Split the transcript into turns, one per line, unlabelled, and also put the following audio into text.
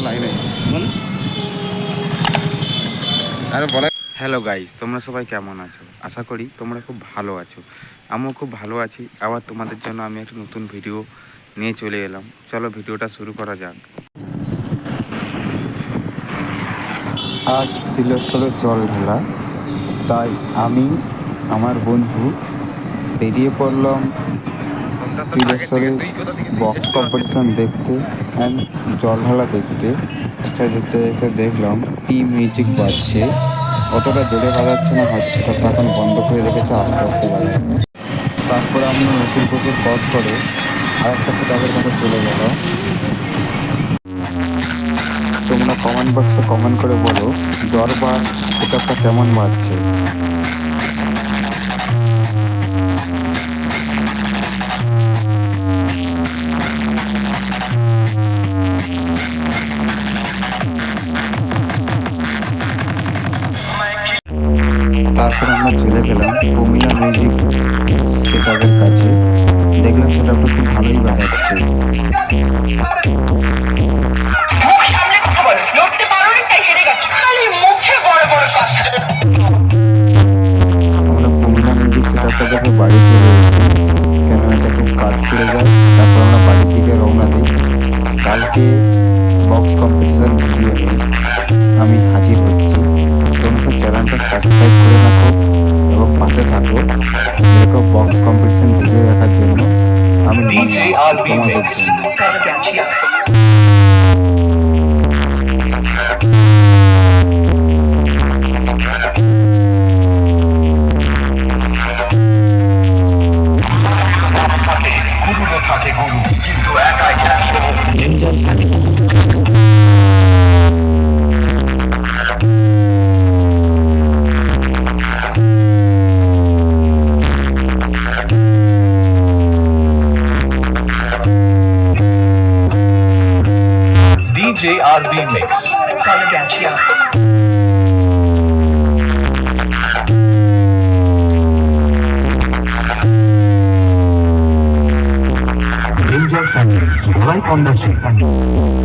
লাইনে আরে বলে। হ্যালো গাইস, তোমরা সবাই কেমন আছো? আশা করি তোমরা খুব ভালো আছো। আমিও খুব ভালো আছি। আবার তোমাদের জন্য আমি একটা নতুন ভিডিও নিয়ে চলে এলাম। চলো ভিডিওটা শুরু করা যাক। আজ তিলেশ্বরের জল ঢালা, তাই আমি আমার বন্ধু বেরিয়ে পড়লাম তিলেশ্বরের বক্স কম্পিটিশান দেখতে অ্যান্ড জল ঢালা দেখতে। দেখতে দেখতে দেখলাম পি মিউজিক বাজছে। অতটা জোরে বাজাচ্ছে না, হয়তো সেটা এখন বন্ধ করে রেখেছে, আস্তে আস্তে বাজায়। তারপরে আমরা নতুন পুকুর ক্রস করে আরেকটা সেটআপের কাছে চলে গেলাম। তোমরা কমেন্ট বক্সে কমেন্ট করে বলো দরবার সেটআপটা কেমন বাজছে। তারপর আমরা চলে গেলাম প্রমিলা মিউজিক সেটআপের কাছে। দেখলাম সেটআপটা খুব ভালোই বাজাচ্ছে। আমরা প্রমিলা মিউজিক সেটআপটা দেখে বাড়ি চলে এসেছি, কেন এটা খুব কাজ পড়ে যায়। তারপর আমরা বাড়ির দিকে রওনা দিই। কালকে বক্স কম্পিটিশান ভিডিও নিয়ে আমি হাজির হচ্ছি। তোমরা সব চ্যানেলটা সাবস্ক্রাইব করে রাখো এবং পাশে থাকো এরকম বক্স কম্পিটিশান ভিডিও দেখার জন্য। আমি তোমাদের জন্য।
DJRB Mix. Kalagatia. Ranger family, right on the ship.